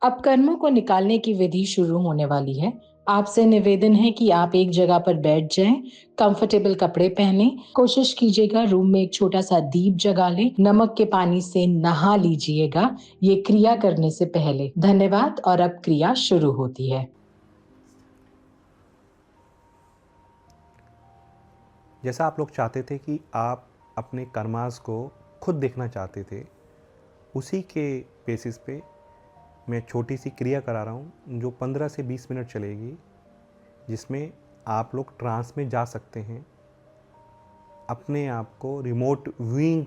अब कर्मों को निकालने की विधि शुरू होने वाली है। आपसे निवेदन है कि आप एक जगह पर बैठ जाएं, कंफर्टेबल कपड़े पहने, कोशिश कीजिएगा रूम में एक छोटा सा दीप जगा लें, नमक के पानी से नहा लीजिएगा ये क्रिया करने से पहले। धन्यवाद। और अब क्रिया शुरू होती है। जैसा आप लोग चाहते थे कि आप अपने कर्मास को खुद देखना चाहते थे, उसी के बेसिस पे मैं छोटी सी क्रिया करा रहा हूँ जो 15 से 20 मिनट चलेगी, जिसमें आप लोग ट्रांस में जा सकते हैं, अपने आप को रिमोट व्यूइंग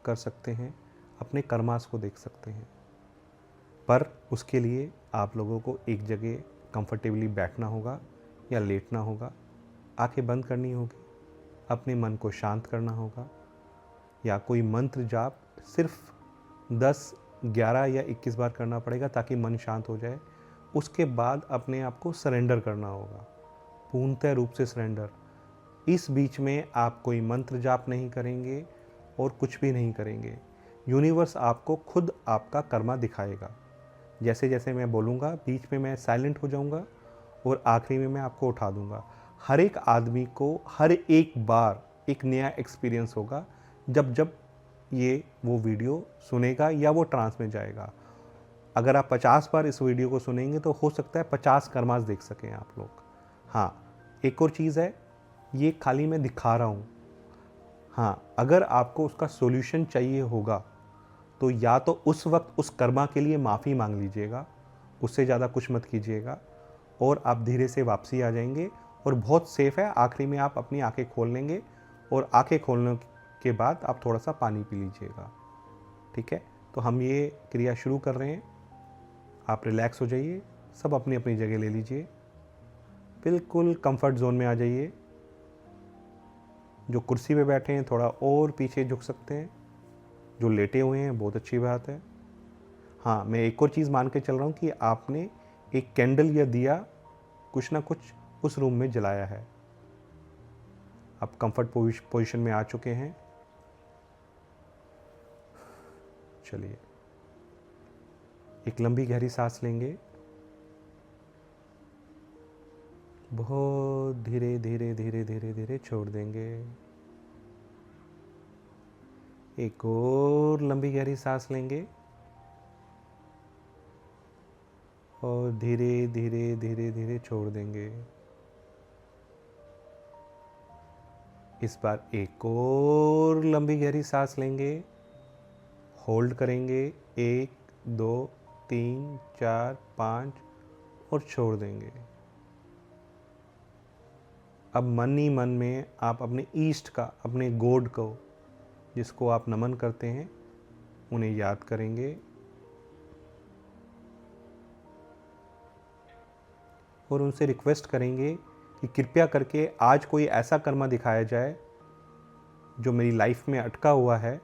कर सकते हैं, अपने कर्मास को देख सकते हैं। पर उसके लिए आप लोगों को एक जगह कंफर्टेबली बैठना होगा या लेटना होगा, आंखें बंद करनी होगी, अपने मन को शांत करना होगा, या कोई मंत्र जाप सिर्फ 10, 11 या 21 बार करना पड़ेगा ताकि मन शांत हो जाए। उसके बाद अपने आप को सरेंडर करना होगा, पूर्णतः रूप से सरेंडर। इस बीच में आप कोई मंत्र जाप नहीं करेंगे और कुछ भी नहीं करेंगे। यूनिवर्स आपको खुद आपका कर्मा दिखाएगा। जैसे जैसे मैं बोलूँगा बीच में मैं साइलेंट हो जाऊँगा और आखिरी में मैं आपको उठा दूँगा। हर एक आदमी को हर एक बार एक नया एक्सपीरियंस होगा जब जब ये वो वीडियो सुनेगा या वो ट्रांस में जाएगा। अगर आप 50 बार इस वीडियो को सुनेंगे तो हो सकता है 50 कर्मास देख सकें आप लोग। हाँ, एक और चीज़ है, ये खाली मैं दिखा रहा हूँ। हाँ, अगर आपको उसका सॉल्यूशन चाहिए होगा तो या तो उस वक्त उस कर्मा के लिए माफ़ी मांग लीजिएगा, उससे ज़्यादा कुछ मत कीजिएगा, और आप धीरे से वापसी आ जाएंगे और बहुत सेफ़ है। आखिरी में आप अपनी आंखें खोल लेंगे और आंखें खोलने के बाद आप थोड़ा सा पानी पी लीजिएगा। ठीक है, तो हम ये क्रिया शुरू कर रहे हैं। आप रिलैक्स हो जाइए, सब अपनी अपनी जगह ले लीजिए, बिल्कुल कंफर्ट जोन में आ जाइए। जो कुर्सी पे बैठे हैं थोड़ा और पीछे झुक सकते हैं, जो लेटे हुए हैं बहुत अच्छी बात है। हाँ, मैं एक और चीज़ मान के चल रहा हूँ कि आपने एक कैंडल या दिया कुछ ना कुछ उस रूम में जलाया है। आप कंफर्ट पोजीशन में आ चुके हैं। चलिए, एक लंबी गहरी सांस लेंगे, बहुत धीरे धीरे धीरे धीरे धीरे छोड़ देंगे। एक और लंबी गहरी सांस लेंगे और धीरे धीरे धीरे धीरे छोड़ देंगे। इस बार एक और लंबी गहरी सांस लेंगे, होल्ड करेंगे, 1, 2, 3, 4, 5 और छोड़ देंगे। अब मन ही मन में आप अपने ईष्ट का, अपने गॉड को, जिसको आप नमन करते हैं, उन्हें याद करेंगे और उनसे रिक्वेस्ट करेंगे कि कृपया करके आज कोई ऐसा कर्मा दिखाया जाए जो मेरी लाइफ में अटका हुआ है,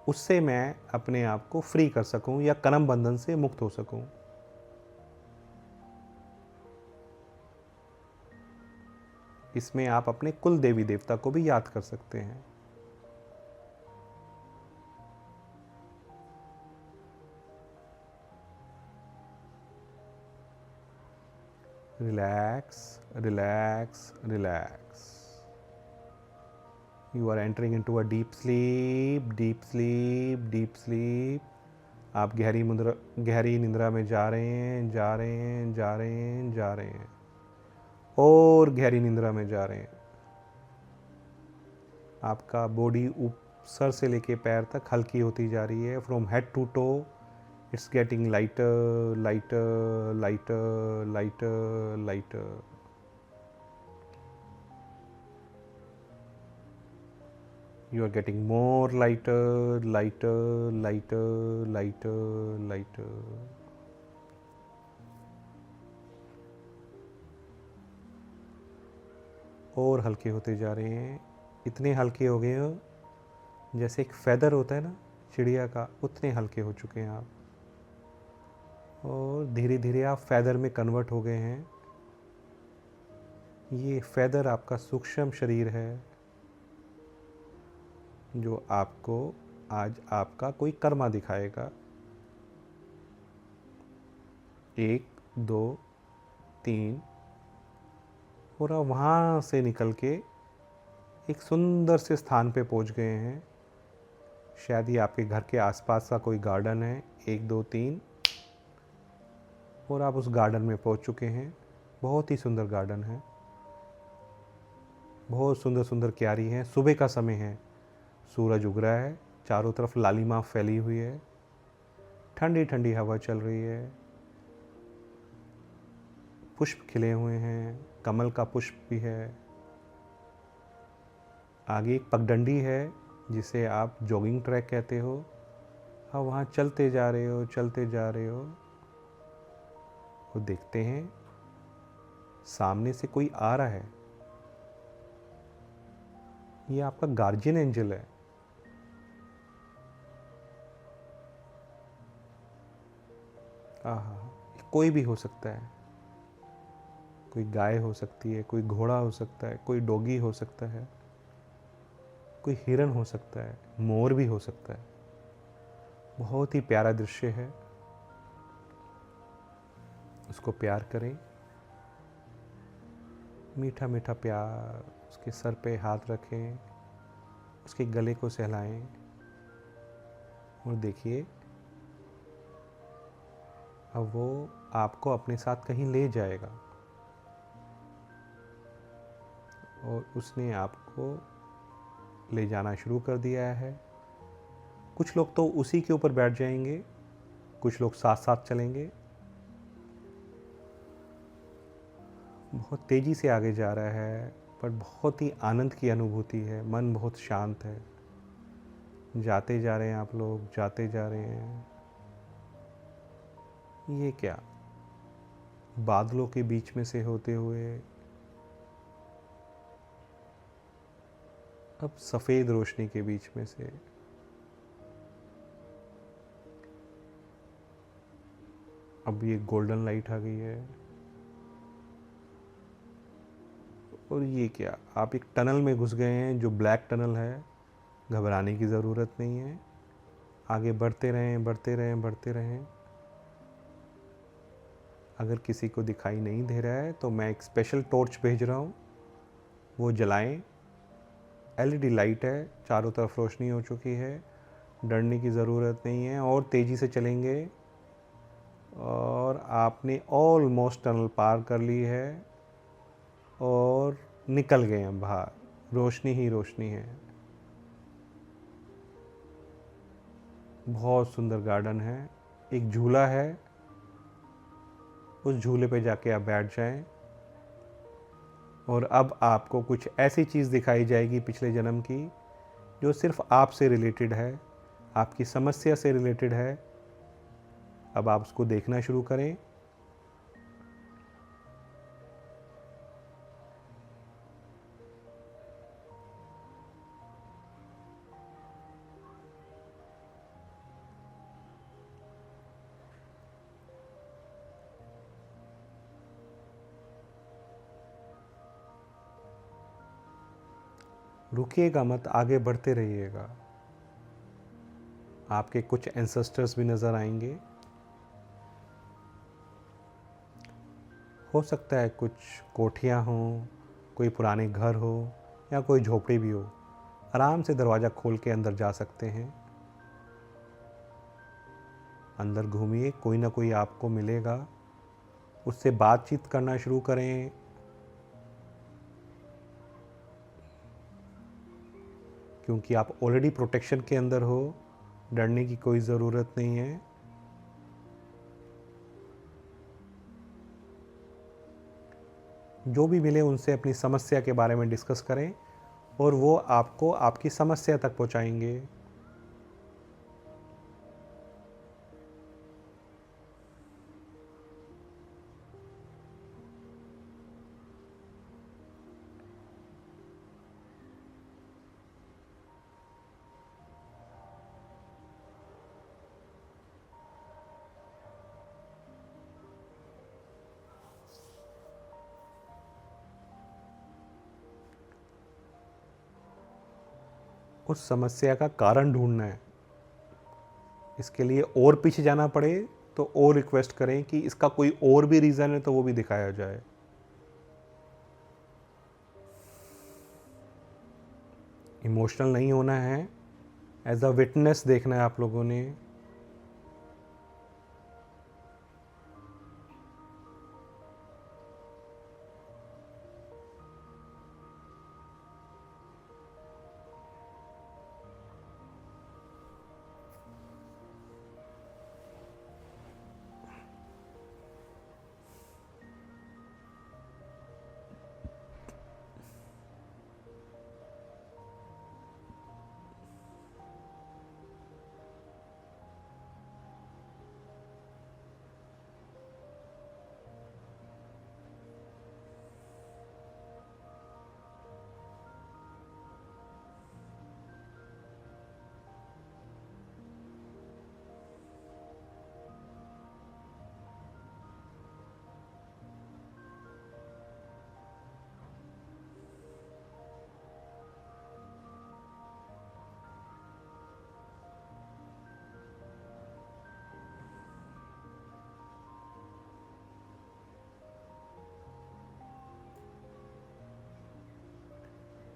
उससे मैं अपने आप को फ्री कर सकूं या कर्म बंधन से मुक्त हो सकूं। इसमें आप अपने कुल देवी देवता को भी याद कर सकते हैं। Relax, relax, relax. You are entering into a deep sleep, deep sleep, deep sleep. आप गहरी निंद्रा में जा रहे हैं, जा रहे हैं, जा रहे हैं, जा रहे हैं, और गहरी निंद्रा में जा रहे हैं। आपका बॉडी सर से लेके पैर तक हल्की होती जा रही है। From head to toe it's getting lighter, lighter, lighter, lighter, lighter. You are getting more lighter, lighter, lighter, lighter, lighter. और हल्के होते जा रहे हैं। इतने हल्के हो गए हो जैसे एक फेदर होता है ना चिड़िया का, उतने हल्के हो चुके हैं आप। और धीरे धीरे आप फेदर में कन्वर्ट हो गए हैं। ये फेदर आपका सूक्ष्म शरीर है जो आपको आज आपका कोई कर्मा दिखाएगा। 1 2 3 और आप वहाँ से निकल के एक सुंदर से स्थान पे पहुँच गए हैं। शायद ये आपके घर के आसपास का कोई गार्डन है। 1 2 3 और आप उस गार्डन में पहुँच चुके हैं। बहुत ही सुंदर गार्डन है, बहुत सुंदर सुंदर क्यारी हैं। सुबह का समय है, सूरज उग रहा है, चारों तरफ लालिमा फैली हुई है, ठंडी ठंडी हवा चल रही है, पुष्प खिले हुए हैं, कमल का पुष्प भी है। आगे एक पगडंडी है जिसे आप जॉगिंग ट्रैक कहते हो। आप वहाँ चलते जा रहे हो, चलते जा रहे हो और देखते हैं सामने से कोई आ रहा है। ये आपका गार्जियन एंजल है। आहा, कोई भी हो सकता है। कोई गाय हो सकती है, कोई घोड़ा हो सकता है, कोई डॉगी हो सकता है, कोई हिरन हो सकता है, मोर भी हो सकता है। बहुत ही प्यारा दृश्य है। उसको प्यार करें, मीठा मीठा प्यार। उसके सर पे हाथ रखें, उसके गले को सहलाएं और देखिए अब वो आपको अपने साथ कहीं ले जाएगा और उसने आपको ले जाना शुरू कर दिया है। कुछ लोग तो उसी के ऊपर बैठ जाएंगे, कुछ लोग साथ साथ चलेंगे। बहुत तेज़ी से आगे जा रहा है, पर बहुत ही आनंद की अनुभूति है। मन बहुत शांत है। जाते जा रहे हैं आप लोग, जाते जा रहे हैं। ये क्या, बादलों के बीच में से होते हुए अब सफ़ेद रोशनी के बीच में से अब ये गोल्डन लाइट आ गई है। और ये क्या, आप एक टनल में घुस गए हैं जो ब्लैक टनल है। घबराने की ज़रूरत नहीं है, आगे बढ़ते रहें, बढ़ते रहें, बढ़ते रहें। अगर किसी को दिखाई नहीं दे रहा है तो मैं एक स्पेशल टॉर्च भेज रहा हूँ, वो जलाएं। एलईडी लाइट है, चारों तरफ रोशनी हो चुकी है। डरने की ज़रूरत नहीं है और तेज़ी से चलेंगे। और आपने ऑलमोस्ट टनल पार कर ली है और निकल गए हैं बाहर। रोशनी ही रोशनी है। बहुत सुंदर गार्डन है, एक झूला है, उस झूले पे जाके आप बैठ जाएं। और अब आपको कुछ ऐसी चीज़ दिखाई जाएगी पिछले जन्म की जो सिर्फ आपसे रिलेटेड है, आपकी समस्या से रिलेटेड है। अब आप उसको देखना शुरू करें। रुकिएगा मत, आगे बढ़ते रहिएगा। आपके कुछ एंसेस्टर्स भी नज़र आएंगे। हो सकता है कुछ कोठियाँ हों, कोई पुराने घर हो या कोई झोपड़ी भी हो। आराम से दरवाज़ा खोल के अंदर जा सकते हैं। अंदर घूमिए, कोई ना कोई आपको मिलेगा, उससे बातचीत करना शुरू करें। क्योंकि आप ऑलरेडी प्रोटेक्शन के अंदर हो, डरने की कोई ज़रूरत नहीं है। जो भी मिले उनसे अपनी समस्या के बारे में डिस्कस करें और वो आपको आपकी समस्या तक पहुंचाएंगे। उस समस्या का कारण ढूंढना है। इसके लिए और पीछे जाना पड़े तो और रिक्वेस्ट करें कि इसका कोई और भी रीज़न है तो वो भी दिखाया जाए। इमोशनल नहीं होना है, एज अ विटनेस देखना है आप लोगों ने।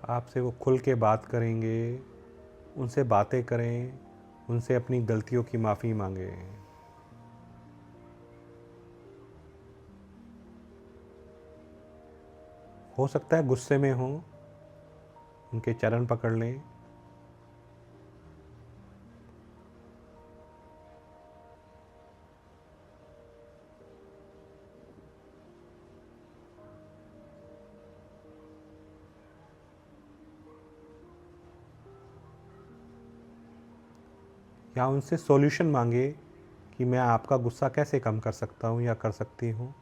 आपसे वो खुल के बात करेंगे, उनसे बातें करें, उनसे अपनी गलतियों की माफ़ी मांगें। हो सकता है गुस्से में हों, उनके चरण पकड़ लें। या उनसे सॉल्यूशन मांगे कि मैं आपका गुस्सा कैसे कम कर सकता हूँ या कर सकती हूँ।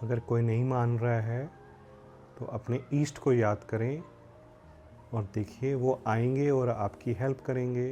अगर कोई नहीं मान रहा है तो अपने ईस्ट को याद करें और देखिए वो आएंगे और आपकी हेल्प करेंगे।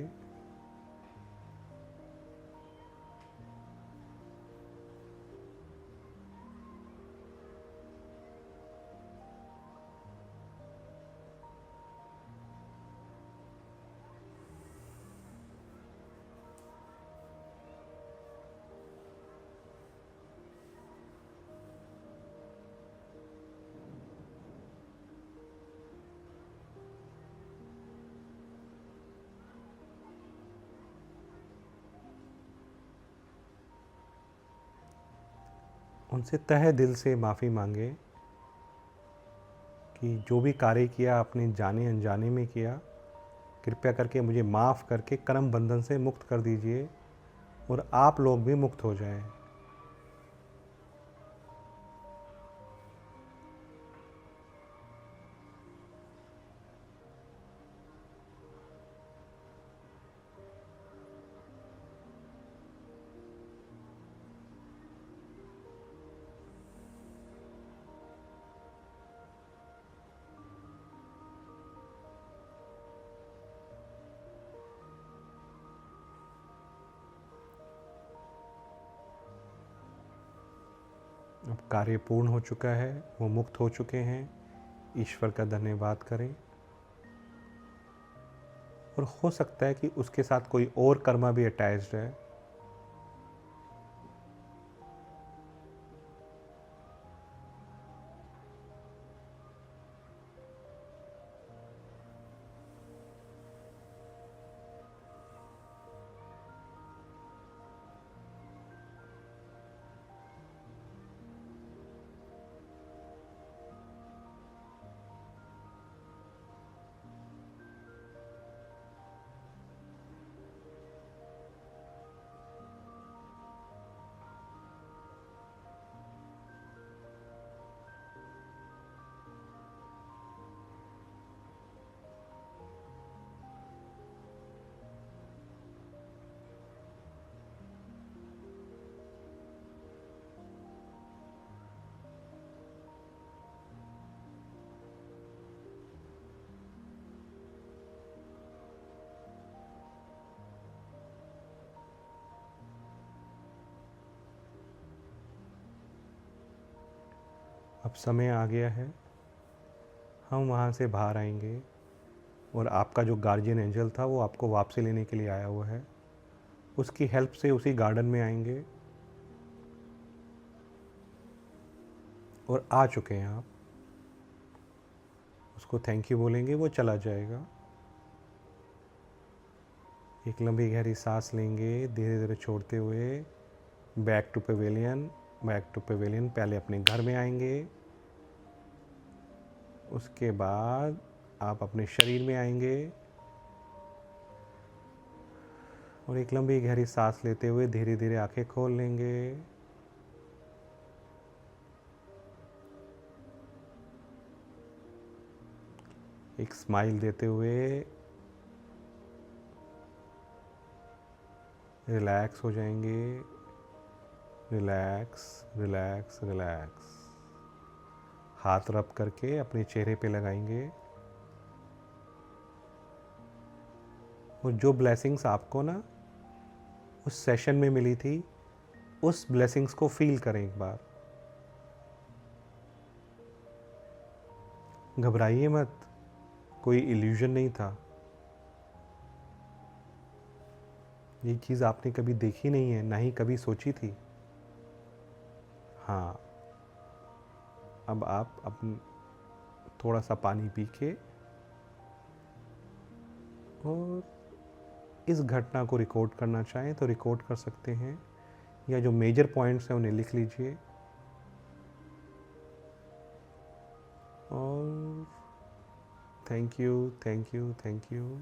उनसे तहे दिल से माफ़ी मांगे कि जो भी कार्य किया आपने जाने अनजाने में किया, कृपया करके मुझे माफ़ करके कर्म बंधन से मुक्त कर दीजिए और आप लोग भी मुक्त हो जाएं। अब कार्य पूर्ण हो चुका है, वो मुक्त हो चुके हैं, ईश्वर का धन्यवाद करें। और हो सकता है कि उसके साथ कोई और कर्मा भी अटैच्ड है। अब समय आ गया है, हम वहाँ से बाहर आएंगे और आपका जो गार्जियन एंजल था वो आपको वापसी लेने के लिए आया हुआ है। उसकी हेल्प से उसी गार्डन में आएंगे और आ चुके हैं आप। उसको थैंक यू बोलेंगे, वो चला जाएगा। एक लंबी गहरी सांस लेंगे, धीरे धीरे छोड़ते हुए बैक टू पेवेलियन। पहले अपने घर में आएंगे, उसके बाद आप अपने शरीर में आएंगे और एक लंबी गहरी सांस लेते हुए धीरे धीरे आंखें खोल लेंगे। एक स्माइल देते हुए रिलैक्स हो जाएंगे। Relax relax relax. हाथ रब करके अपने चेहरे पे लगाएंगे और जो ब्लेसिंग्स आपको ना उस सेशन में मिली थी, उस ब्लेसिंग्स को फील करें एक बार। घबराइए मत, कोई इल्यूजन नहीं था। ये चीज़ आपने कभी देखी नहीं है, ना ही कभी सोची थी। हाँ, अब आप अपन थोड़ा सा पानी पी के और इस घटना को रिकॉर्ड करना चाहें तो रिकॉर्ड कर सकते हैं, या जो मेजर पॉइंट्स हैं उन्हें लिख लीजिए। और thank you, thank you, thank you.